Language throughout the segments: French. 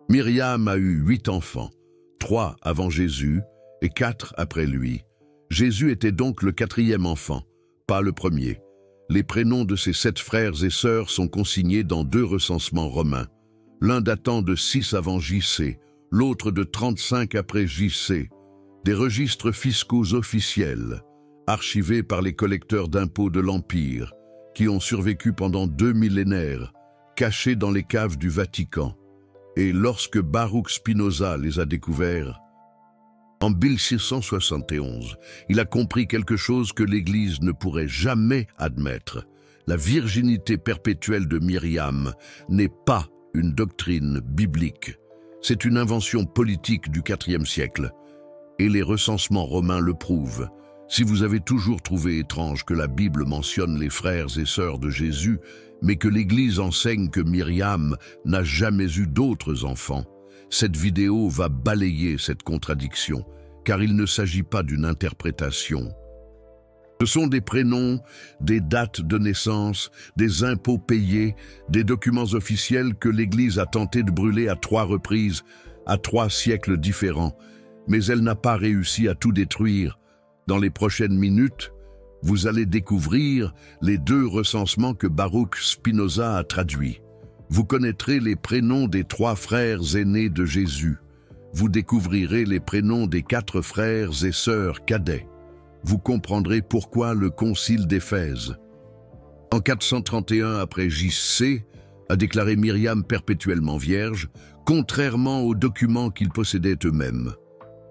Myriam a eu 8 enfants, 3 avant Jésus et 4 après lui. Jésus était donc le 4e enfant, pas le premier. Les prénoms de ses 7 frères et sœurs sont consignés dans 2 recensements romains, l'un datant de 6 avant JC, l'autre de 35 après JC, des registres fiscaux officiels, archivés par les collecteurs d'impôts de l'Empire, qui ont survécu pendant 2 millénaires, cachés dans les caves du Vatican. Et lorsque Baruch Spinoza les a découverts, en 1671, il a compris quelque chose que l'Église ne pourrait jamais admettre. La virginité perpétuelle de Myriam n'est pas une doctrine biblique. C'est une invention politique du IVe siècle. Et les recensements romains le prouvent. Si vous avez toujours trouvé étrange que la Bible mentionne les frères et sœurs de Jésus, mais que l'Église enseigne que Myriam n'a jamais eu d'autres enfants, cette vidéo va balayer cette contradiction, car il ne s'agit pas d'une interprétation. Ce sont des prénoms, des dates de naissance, des impôts payés, des documents officiels que l'Église a tenté de brûler à 3 reprises, à 3 siècles différents, mais elle n'a pas réussi à tout détruire. Dans les prochaines minutes, vous allez découvrir les 2 recensements que Baruch Spinoza a traduits. Vous connaîtrez les prénoms des 3 frères aînés de Jésus. Vous découvrirez les prénoms des 4 frères et sœurs cadets. Vous comprendrez pourquoi le concile d'Éphèse, en 431 après JC, a déclaré Myriam perpétuellement vierge, contrairement aux documents qu'ils possédaient eux-mêmes.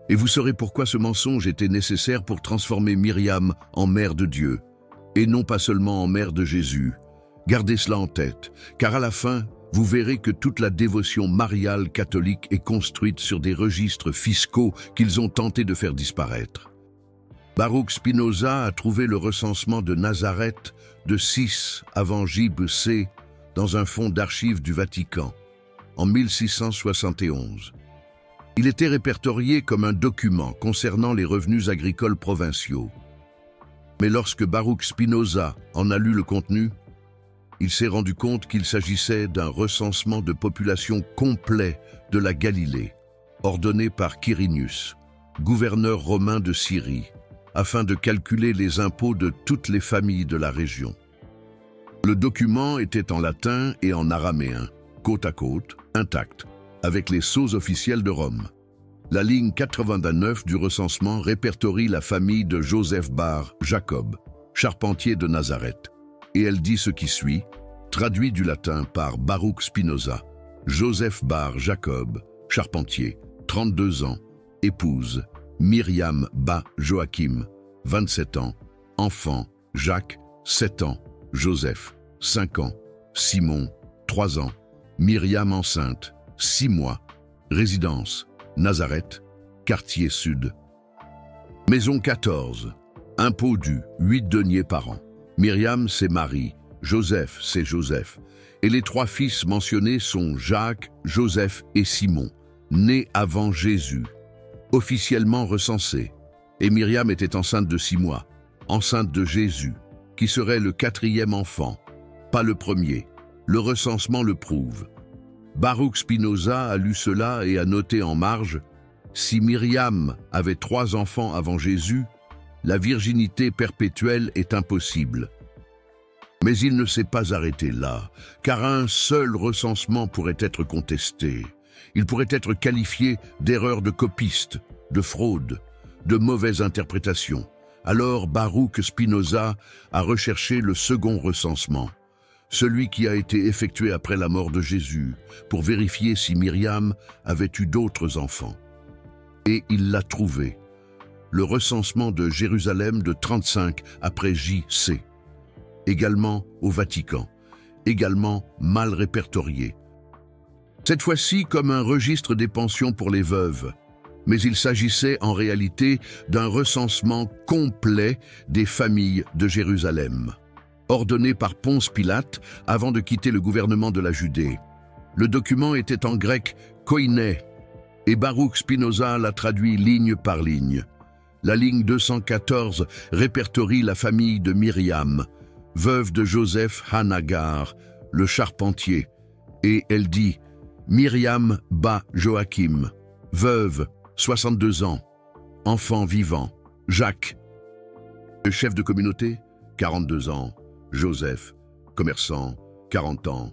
Et vous saurez pourquoi ce mensonge était nécessaire pour transformer Myriam en mère de Dieu, et non pas seulement en mère de Jésus. Gardez cela en tête, car à la fin, vous verrez que toute la dévotion mariale catholique est construite sur des registres fiscaux qu'ils ont tenté de faire disparaître. Baruch Spinoza a trouvé le recensement de Nazareth de 6 avant JC dans un fonds d'archives du Vatican, en 1671. Il était répertorié comme un document concernant les revenus agricoles provinciaux. Mais lorsque Baruch Spinoza en a lu le contenu, il s'est rendu compte qu'il s'agissait d'un recensement de population complet de la Galilée, ordonné par Quirinius, gouverneur romain de Syrie, afin de calculer les impôts de toutes les familles de la région. Le document était en latin et en araméen, côte à côte, intact, avec les sceaux officiels de Rome. La ligne 89 du recensement répertorie la famille de Joseph bar Jacob, charpentier de Nazareth. Et elle dit ce qui suit, traduit du latin par Baruch Spinoza. Joseph bar Jacob, charpentier, 32 ans, épouse, Myriam ba Joachim, 27 ans, enfant, Jacques, 7 ans, Joseph, 5 ans, Simon, 3 ans, Myriam enceinte, 6 mois, résidence, Nazareth, quartier sud. Maison 14, impôt dû, 8 deniers par an. Myriam, c'est Marie, Joseph, c'est Joseph. Et les 3 fils mentionnés sont Jacques, Joseph et Simon, nés avant Jésus, officiellement recensés. Et Myriam était enceinte de 6 mois, enceinte de Jésus, qui serait le 4e enfant, pas le premier. Le recensement le prouve. Baruch Spinoza a lu cela et a noté en marge « Si Myriam avait 3 enfants avant Jésus, la virginité perpétuelle est impossible. » Mais il ne s'est pas arrêté là, car un seul recensement pourrait être contesté. Il pourrait être qualifié d'erreur de copiste, de fraude, de mauvaise interprétation. Alors Baruch Spinoza a recherché le second recensement, celui qui a été effectué après la mort de Jésus, pour vérifier si Myriam avait eu d'autres enfants. Et il l'a trouvé, le recensement de Jérusalem de 35 après JC, également au Vatican, également mal répertorié. Cette fois-ci comme un registre des pensions pour les veuves, mais il s'agissait en réalité d'un recensement complet des familles de Jérusalem, ordonné par Ponce Pilate avant de quitter le gouvernement de la Judée. Le document était en grec koiné, et Baruch Spinoza l'a traduit ligne par ligne. La ligne 214 répertorie la famille de Myriam, veuve de Joseph Hanagar, le charpentier, et elle dit Myriam Ba Joachim, veuve, 62 ans, enfant vivant, Jacques. Le chef de communauté, 42 ans, Joseph, commerçant, 40 ans,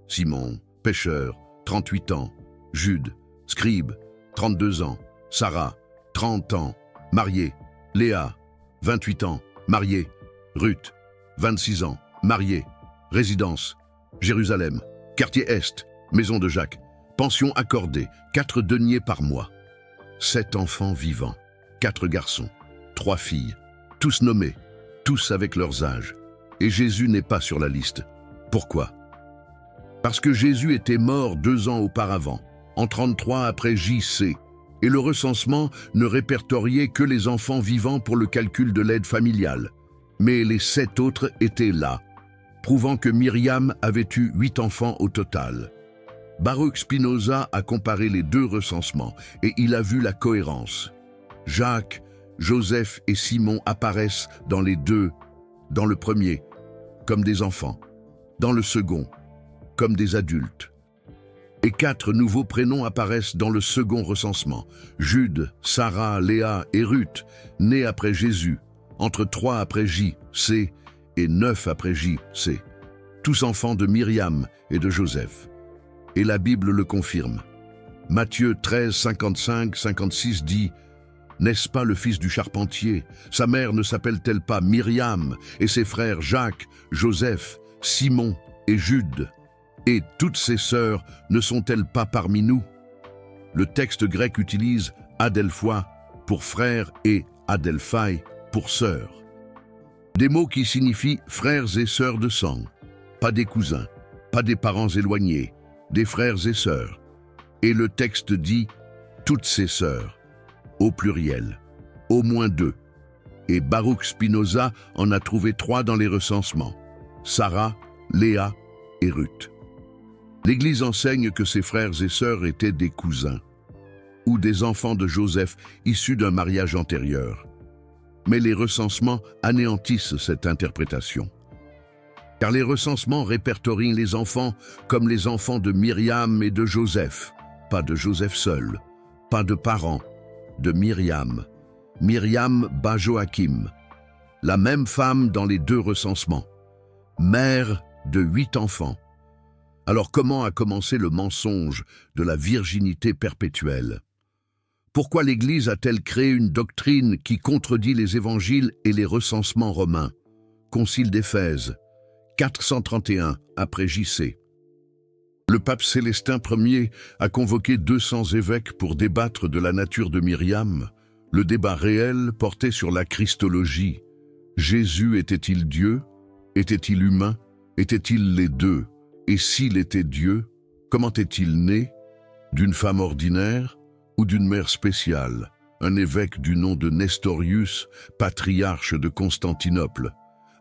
Simon, pêcheur, 38 ans, Jude, scribe, 32 ans, Sarah, 30 ans, mariée, Léa, 28 ans, mariée, Ruth, 26 ans, mariée, résidence, Jérusalem, quartier Est, maison de Jacques, pension accordée, 4 deniers par mois, 7 enfants vivants, 4 garçons, 3 filles, tous nommés, tous avec leurs âges. Et Jésus n'est pas sur la liste. Pourquoi? Parce que Jésus était mort 2 ans auparavant, en 33 après JC, et le recensement ne répertoriait que les enfants vivants pour le calcul de l'aide familiale. Mais les 7 autres étaient là, prouvant que Myriam avait eu 8 enfants au total. Baruch Spinoza a comparé les 2 recensements et il a vu la cohérence. Jacques, Joseph et Simon apparaissent dans les 2, dans le premier, comme des enfants, dans le second, comme des adultes. Et 4 nouveaux prénoms apparaissent dans le second recensement. Jude, Sarah, Léa et Ruth, nés après Jésus, entre 3 après J.C. et 9 après J.C. Tous enfants de Myriam et de Joseph. Et la Bible le confirme. Matthieu 13, 55, 56 dit « N'est-ce pas le fils du charpentier? Sa mère ne s'appelle-t-elle pas Myriam et ses frères Jacques, Joseph, Simon et Jude? Et toutes ses sœurs ne sont-elles pas parmi nous ?» Le texte grec utilise « adelphoi » pour frère et « adelphai » pour sœur. Des mots qui signifient frères et sœurs de sang, pas des cousins, pas des parents éloignés, des frères et sœurs. Et le texte dit « toutes ses sœurs », au pluriel, au moins 2. Et Baruch Spinoza en a trouvé 3 dans les recensements, Sarah, Léa et Ruth. L'Église enseigne que ses frères et sœurs étaient des cousins, ou des enfants de Joseph issus d'un mariage antérieur. Mais les recensements anéantissent cette interprétation. Car les recensements répertorient les enfants comme les enfants de Myriam et de Joseph, pas de Joseph seul, pas de parents, de Myriam, Myriam Ba Joachim, la même femme dans les 2 recensements, mère de 8 enfants. Alors comment a commencé le mensonge de la virginité perpétuelle? Pourquoi l'Église a-t-elle créé une doctrine qui contredit les évangiles et les recensements romains? Concile d'Éphèse, 431 après JC. Le pape Célestin Ier a convoqué 200 évêques pour débattre de la nature de Myriam. Le débat réel portait sur la christologie. Jésus était-il Dieu? Était-il humain? Était-il les 2? Et s'il était Dieu, comment est-il né? D'une femme ordinaire ou d'une mère spéciale? Un évêque du nom de Nestorius, patriarche de Constantinople,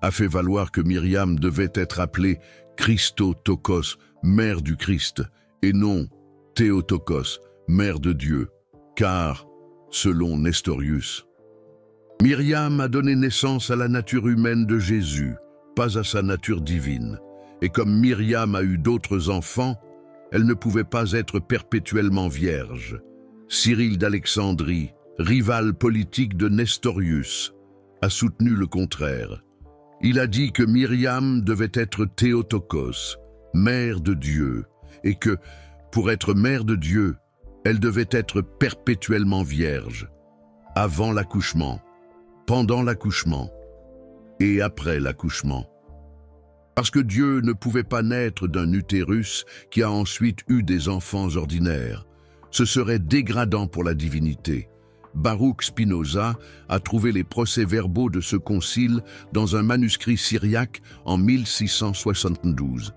a fait valoir que Myriam devait être appelée Christotokos, mère du Christ, et non Théotokos, mère de Dieu, car, selon Nestorius, Myriam a donné naissance à la nature humaine de Jésus, pas à sa nature divine. Et comme Myriam a eu d'autres enfants, elle ne pouvait pas être perpétuellement vierge. Cyril d'Alexandrie, rival politique de Nestorius, a soutenu le contraire. Il a dit que Myriam devait être Théotokos, mère de Dieu, et que, pour être mère de Dieu, elle devait être perpétuellement vierge, avant l'accouchement, pendant l'accouchement et après l'accouchement. Parce que Dieu ne pouvait pas naître d'un utérus qui a ensuite eu des enfants ordinaires. Ce serait dégradant pour la divinité. Baruch Spinoza a trouvé les procès-verbaux de ce concile dans un manuscrit syriaque en 1672.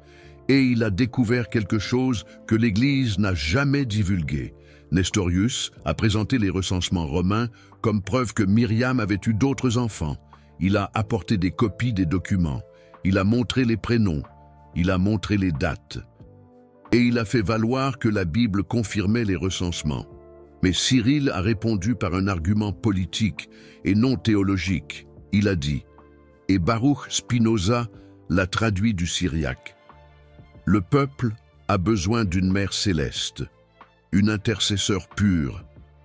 Et il a découvert quelque chose que l'Église n'a jamais divulgué. Nestorius a présenté les recensements romains comme preuve que Myriam avait eu d'autres enfants. Il a apporté des copies des documents. Il a montré les prénoms, il a montré les dates. Et il a fait valoir que la Bible confirmait les recensements. Mais Cyril a répondu par un argument politique et non théologique. Il a dit, et Baruch Spinoza l'a traduit du syriaque. Le peuple a besoin d'une mère céleste, une intercesseur pure,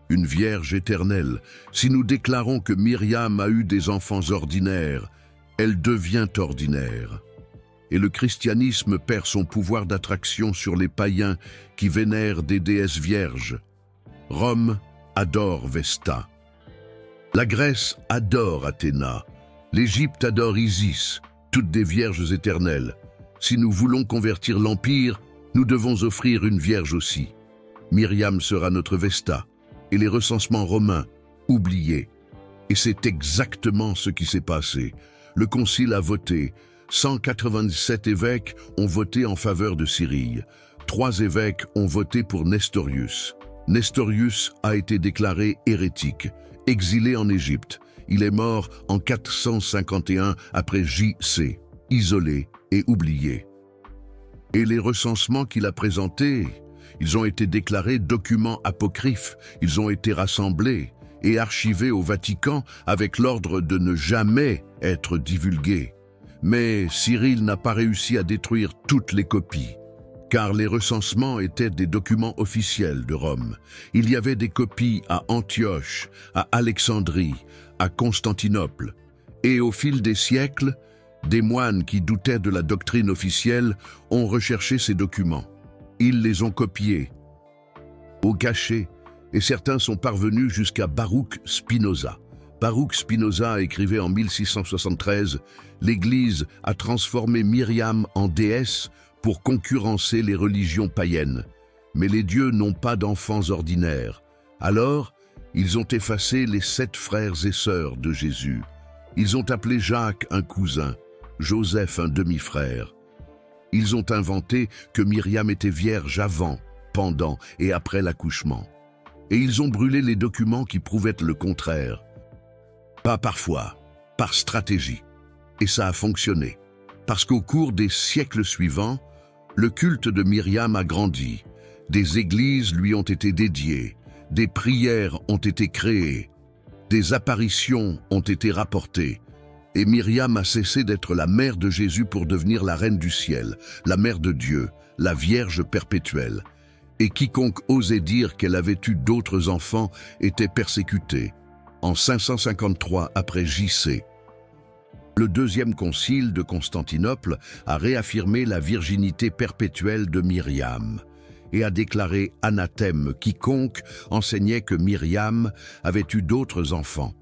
une vierge éternelle. Si nous déclarons que Myriam a eu des enfants ordinaires, elle devient ordinaire. Et le christianisme perd son pouvoir d'attraction sur les païens qui vénèrent des déesses vierges. Rome adore Vesta. La Grèce adore Athéna. L'Égypte adore Isis, toutes des vierges éternelles. Si nous voulons convertir l'Empire, nous devons offrir une vierge aussi. Myriam sera notre Vesta, et les recensements romains, oubliés. Et c'est exactement ce qui s'est passé. Le concile a voté. 197 évêques ont voté en faveur de Cyrille. 3 évêques ont voté pour Nestorius. Nestorius a été déclaré hérétique, exilé en Égypte. Il est mort en 451 après J.C., isolé et oublié. Et les recensements qu'il a présentés, ils ont été déclarés documents apocryphes, ils ont été rassemblés et archivés au Vatican avec l'ordre de ne jamais être divulgués. Mais Cyrille n'a pas réussi à détruire toutes les copies, car les recensements étaient des documents officiels de Rome. Il y avait des copies à Antioche, à Alexandrie, à Constantinople. Et au fil des siècles, des moines qui doutaient de la doctrine officielle ont recherché ces documents. Ils les ont copiés, au cachet, et certains sont parvenus jusqu'à Baruch Spinoza. Baruch Spinoza écrivait en 1673 « L'Église a transformé Myriam en déesse pour concurrencer les religions païennes. Mais les dieux n'ont pas d'enfants ordinaires. Alors, ils ont effacé les 7 frères et sœurs de Jésus. Ils ont appelé Jacques un cousin, Joseph un demi-frère. Ils ont inventé que Myriam était vierge avant, pendant et après l'accouchement. Et ils ont brûlé les documents qui prouvaient le contraire. Pas parfois, par stratégie. Et ça a fonctionné. Parce qu'au cours des siècles suivants, le culte de Myriam a grandi. Des églises lui ont été dédiées. Des prières ont été créées. Des apparitions ont été rapportées. Et Myriam a cessé d'être la mère de Jésus pour devenir la reine du ciel, la mère de Dieu, la Vierge perpétuelle. Et quiconque osait dire qu'elle avait eu d'autres enfants était persécuté. En 553 après J.C., le deuxième concile de Constantinople a réaffirmé la virginité perpétuelle de Myriam et a déclaré anathème quiconque enseignait que Myriam avait eu d'autres enfants.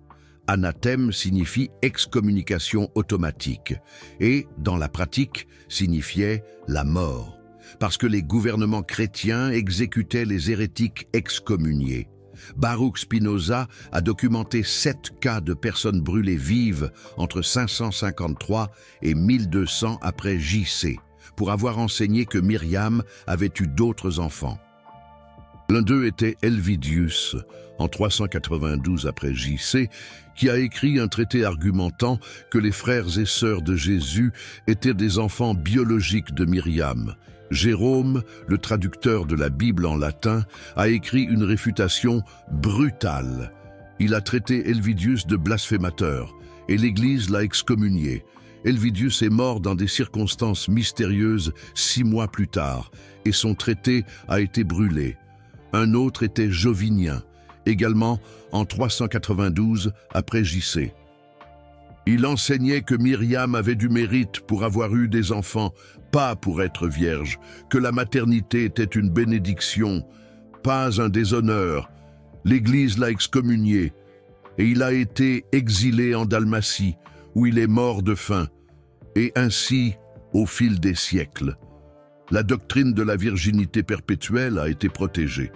Anathème signifie excommunication automatique et, dans la pratique, signifiait la mort, parce que les gouvernements chrétiens exécutaient les hérétiques excommuniés. Baruch Spinoza a documenté 7 cas de personnes brûlées vives entre 553 et 1200 après J.C. pour avoir enseigné que Myriam avait eu d'autres enfants. L'un d'eux était Helvidius, en 392 après J.C., qui a écrit un traité argumentant que les frères et sœurs de Jésus étaient des enfants biologiques de Myriam. Jérôme, le traducteur de la Bible en latin, a écrit une réfutation brutale. Il a traité Helvidius de blasphémateur, et l'Église l'a excommunié. Helvidius est mort dans des circonstances mystérieuses 6 mois plus tard, et son traité a été brûlé. Un autre était Jovinien, également en 392 après J.C. Il enseignait que Myriam avait du mérite pour avoir eu des enfants, pas pour être vierge, que la maternité était une bénédiction, pas un déshonneur. L'Église l'a excommunié, et il a été exilé en Dalmatie, où il est mort de faim. Et ainsi, au fil des siècles, la doctrine de la virginité perpétuelle a été protégée.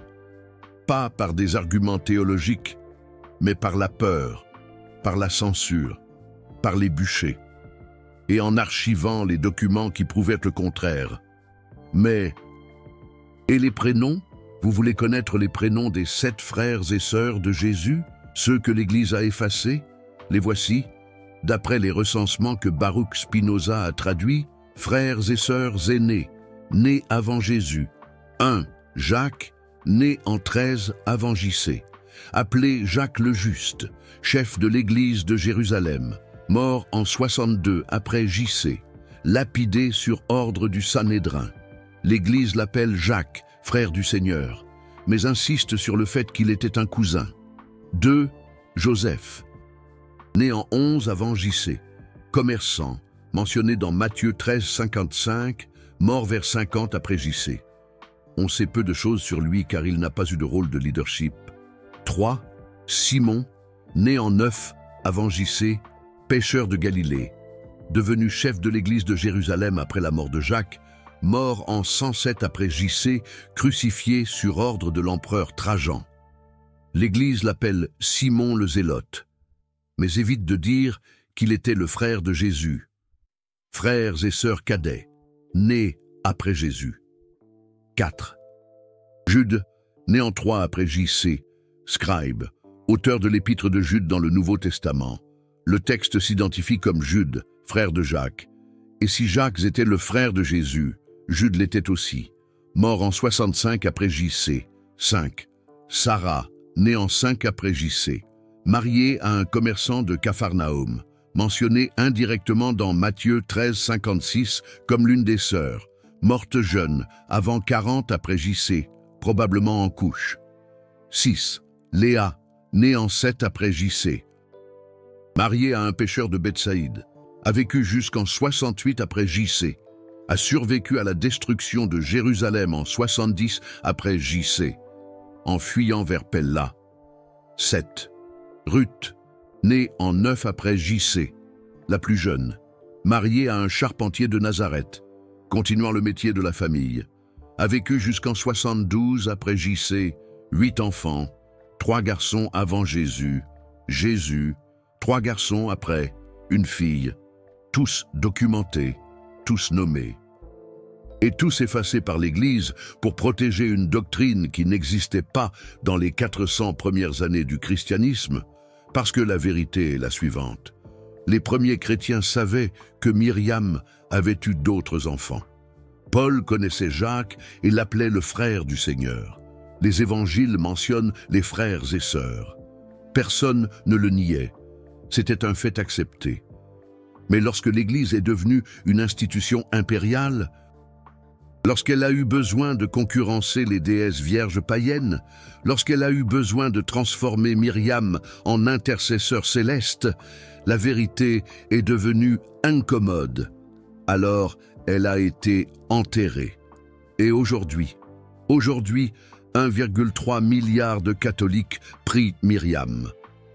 Pas par des arguments théologiques, mais par la peur, par la censure, par les bûchers, et en archivant les documents qui prouvaient le contraire. Mais, et les prénoms? Vous voulez connaître les prénoms des 7 frères et sœurs de Jésus, ceux que l'Église a effacés? Les voici, d'après les recensements que Baruch Spinoza a traduits, frères et sœurs aînés, nés avant Jésus. 1. Jacques, né en 13 avant J.C., appelé Jacques le Juste, chef de l'Église de Jérusalem, mort en 62 après J.C., lapidé sur ordre du Sanhédrin. L'Église l'appelle Jacques, frère du Seigneur, mais insiste sur le fait qu'il était un cousin. 2. Joseph, né en 11 avant J.C., commerçant, mentionné dans Matthieu 13, 55, mort vers 50 après J.C. On sait peu de choses sur lui car il n'a pas eu de rôle de leadership. 3. Simon, né en 9 avant J.C., pêcheur de Galilée, devenu chef de l'église de Jérusalem après la mort de Jacques, mort en 107 après J.C., crucifié sur ordre de l'empereur Trajan. L'Église l'appelle Simon le Zélote, mais évite de dire qu'il était le frère de Jésus. Frères et sœurs cadets, nés après Jésus. 4. Jude, né en 3 après J.C., scribe, auteur de l'épître de Jude dans le Nouveau Testament. Le texte s'identifie comme Jude, frère de Jacques. Et si Jacques était le frère de Jésus, Jude l'était aussi, mort en 65 après J.C. 5. Sarah, née en 5 après J.C., mariée à un commerçant de Capharnaüm, mentionnée indirectement dans Matthieu 13, 56 comme l'une des sœurs, morte jeune, avant 40 après J.C., probablement en couche. 6. Léa, née en 7 après J.C., mariée à un pêcheur de Bethsaïde, a vécu jusqu'en 68 après J.C., a survécu à la destruction de Jérusalem en 70 après J.C., en fuyant vers Pella. 7. Ruth, née en 9 après J.C., la plus jeune, mariée à un charpentier de Nazareth, continuant le métier de la famille, a vécu jusqu'en 72 après J.C., 8 enfants, 3 garçons avant Jésus, 3 garçons après, une fille, tous documentés, tous nommés. Et tous effacés par l'Église pour protéger une doctrine qui n'existait pas dans les 400 premières années du christianisme, parce que la vérité est la suivante. Les premiers chrétiens savaient que Myriam avait eu d'autres enfants. Paul connaissait Jacques et l'appelait le frère du Seigneur. Les évangiles mentionnent les frères et sœurs. Personne ne le niait. C'était un fait accepté. Mais lorsque l'Église est devenue une institution impériale, lorsqu'elle a eu besoin de concurrencer les déesses vierges païennes, lorsqu'elle a eu besoin de transformer Myriam en intercesseur céleste, la vérité est devenue incommode. Alors, elle a été enterrée. Et aujourd'hui, 1,3 milliard de catholiques prient Myriam,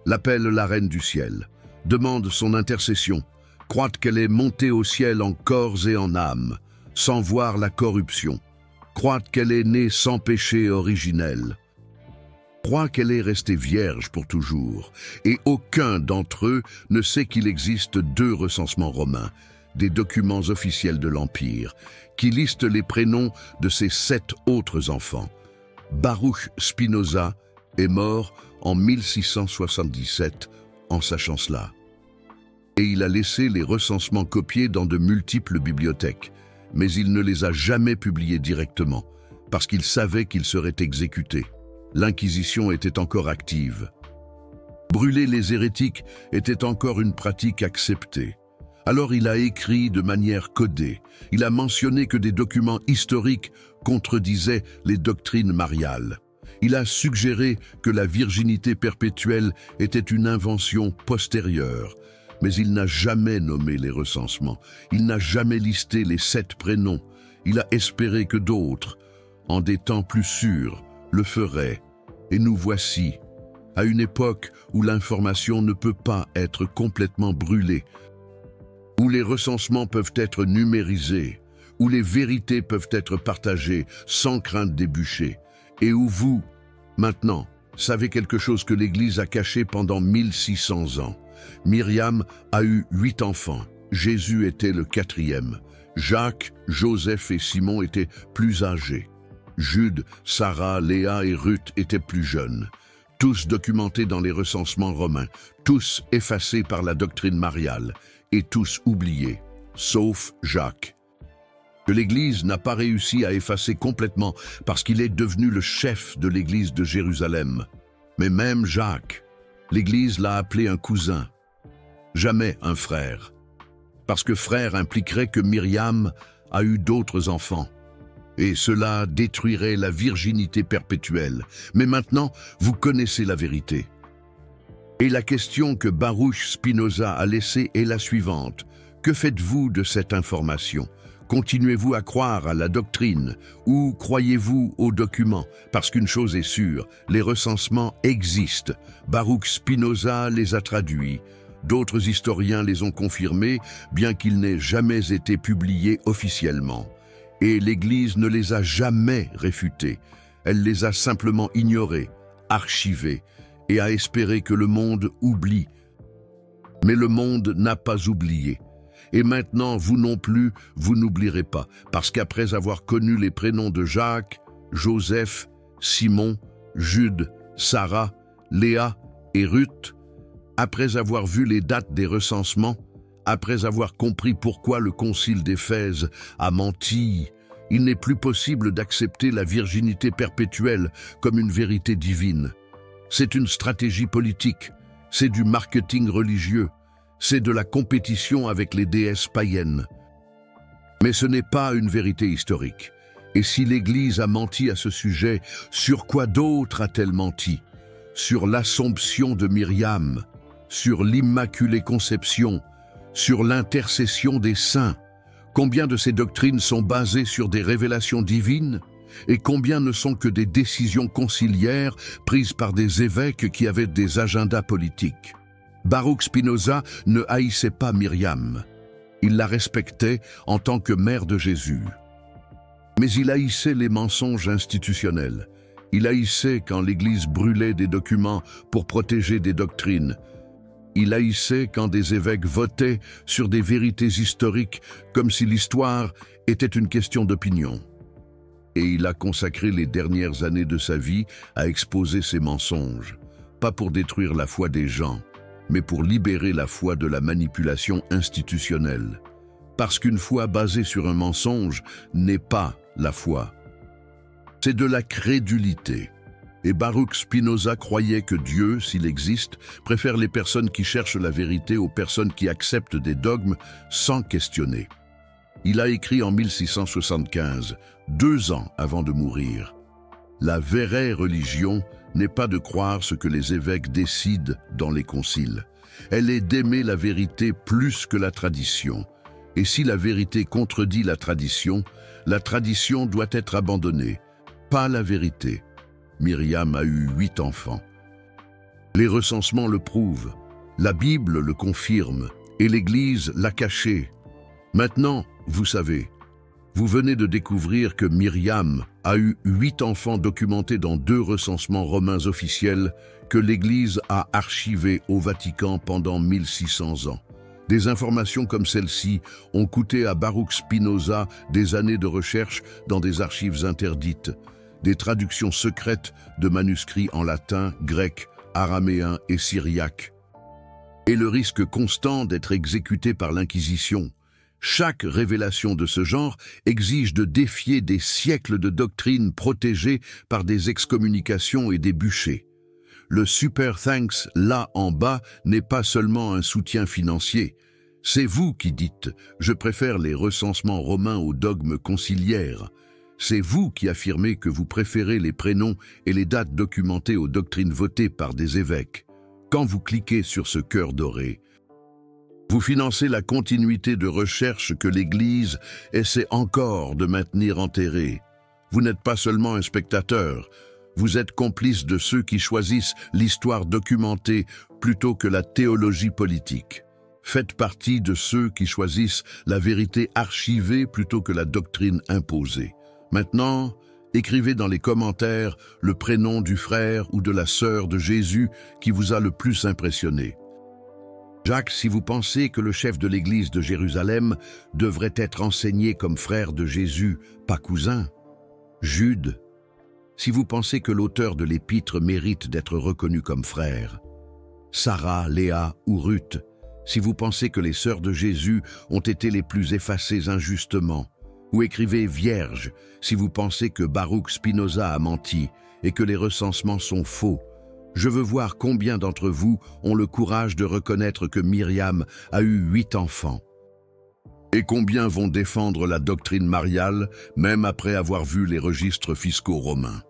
l'appellent la reine du ciel, demandent son intercession, croient qu'elle est montée au ciel en corps et en âme, sans voir la corruption, croient qu'elle est née sans péché originel, croient qu'elle est restée vierge pour toujours, et aucun d'entre eux ne sait qu'il existe 2 recensements romains, des documents officiels de l'Empire, qui listent les prénoms de ses 7 autres enfants. Baruch Spinoza est mort en 1677 en sachant cela. Et il a laissé les recensements copiés dans de multiples bibliothèques, mais il ne les a jamais publiés directement, parce qu'il savait qu'ils seraient exécutés. L'Inquisition était encore active. Brûler les hérétiques était encore une pratique acceptée. Alors il a écrit de manière codée. Il a mentionné que des documents historiques contredisaient les doctrines mariales. Il a suggéré que la virginité perpétuelle était une invention postérieure, mais il n'a jamais nommé les recensements. Il n'a jamais listé les 7 prénoms. Il a espéré que d'autres, en des temps plus sûrs, le feraient. Et nous voici, à une époque où l'information ne peut pas être complètement brûlée, où les recensements peuvent être numérisés, où les vérités peuvent être partagées sans crainte des bûchers, et où vous, maintenant, savez quelque chose que l'Église a caché pendant 1600 ans. Myriam a eu 8 enfants. Jésus était le 4e. Jacques, Joseph et Simon étaient plus âgés. Jude, Sarah, Léa et Ruth étaient plus jeunes. Tous documentés dans les recensements romains, tous effacés par la doctrine mariale, et tous oubliés, sauf Jacques, que l'Église n'a pas réussi à effacer complètement parce qu'il est devenu le chef de l'Église de Jérusalem. Mais même Jacques, l'Église l'a appelé un cousin, jamais un frère, parce que frère impliquerait que Myriam a eu d'autres enfants. et cela détruirait la virginité perpétuelle. Mais maintenant, vous connaissez la vérité. Et la question que Baruch Spinoza a laissée est la suivante. Que faites-vous de cette information? Continuez-vous à croire à la doctrine ou croyez-vous aux documents? Parce qu'une chose est sûre, les recensements existent. Baruch Spinoza les a traduits. D'autres historiens les ont confirmés, bien qu'ils n'aient jamais été publiés officiellement. Et l'Église ne les a jamais réfutés. Elle les a simplement ignorés, archivés, et a espéré que le monde oublie. Mais le monde n'a pas oublié. Et maintenant, vous non plus, vous n'oublierez pas, parce qu'après avoir connu les prénoms de Jacques, Joseph, Simon, Jude, Sarah, Léa et Ruth, après avoir vu les dates des recensements, après avoir compris pourquoi le concile d'Éphèse a menti, il n'est plus possible d'accepter la virginité perpétuelle comme une vérité divine. C'est une stratégie politique, c'est du marketing religieux, c'est de la compétition avec les déesses païennes. Mais ce n'est pas une vérité historique. Et si l'Église a menti à ce sujet, sur quoi d'autre a-t-elle menti? Sur l'Assomption de Myriam, sur l'Immaculée Conception, sur l'intercession des saints. Combien de ces doctrines sont basées sur des révélations divines? Et combien ne sont que des décisions conciliaires prises par des évêques qui avaient des agendas politiques? Baruch Spinoza ne haïssait pas Myriam. Il la respectait en tant que mère de Jésus. Mais il haïssait les mensonges institutionnels. Il haïssait quand l'Église brûlait des documents pour protéger des doctrines. Il haïssait quand des évêques votaient sur des vérités historiques comme si l'histoire était une question d'opinion. Et il a consacré les dernières années de sa vie à exposer ces mensonges, pas pour détruire la foi des gens, mais pour libérer la foi de la manipulation institutionnelle. Parce qu'une foi basée sur un mensonge n'est pas la foi. C'est de la crédulité. Et Baruch Spinoza croyait que Dieu, s'il existe, préfère les personnes qui cherchent la vérité aux personnes qui acceptent des dogmes sans questionner. Il a écrit en 1675, 2 ans avant de mourir. La vraie religion n'est pas de croire ce que les évêques décident dans les conciles. Elle est d'aimer la vérité plus que la tradition. Et si la vérité contredit la tradition doit être abandonnée, pas la vérité. Myriam a eu 8 enfants. Les recensements le prouvent, la Bible le confirme et l'Église l'a caché. Maintenant, vous savez, vous venez de découvrir que Myriam a eu 8 enfants documentés dans 2 recensements romains officiels que l'Église a archivés au Vatican pendant 1600 ans. Des informations comme celle-ci ont coûté à Baruch Spinoza des années de recherche dans des archives interdites, des traductions secrètes de manuscrits en latin, grec, araméen et syriaque, et le risque constant d'être exécuté par l'Inquisition. Chaque révélation de ce genre exige de défier des siècles de doctrines protégées par des excommunications et des bûchers. Le Super Thanks, là en bas, n'est pas seulement un soutien financier. C'est vous qui dites « Je préfère les recensements romains aux dogmes conciliaires ». C'est vous qui affirmez que vous préférez les prénoms et les dates documentées aux doctrines votées par des évêques. Quand vous cliquez sur ce cœur doré, vous financez la continuité de recherche que l'Église essaie encore de maintenir enterrée. Vous n'êtes pas seulement un spectateur, vous êtes complice de ceux qui choisissent l'histoire documentée plutôt que la théologie politique. Faites partie de ceux qui choisissent la vérité archivée plutôt que la doctrine imposée. Maintenant, écrivez dans les commentaires le prénom du frère ou de la sœur de Jésus qui vous a le plus impressionné. Jacques, si vous pensez que le chef de l'Église de Jérusalem devrait être enseigné comme frère de Jésus, pas cousin. Jude, si vous pensez que l'auteur de l'épître mérite d'être reconnu comme frère. Sarah, Léa ou Ruth, si vous pensez que les sœurs de Jésus ont été les plus effacées injustement. Ou écrivez Vierge, si vous pensez que Baruch Spinoza a menti et que les recensements sont faux. Je veux voir combien d'entre vous ont le courage de reconnaître que Myriam a eu 8 enfants. Et combien vont défendre la doctrine mariale, même après avoir vu les registres fiscaux romains?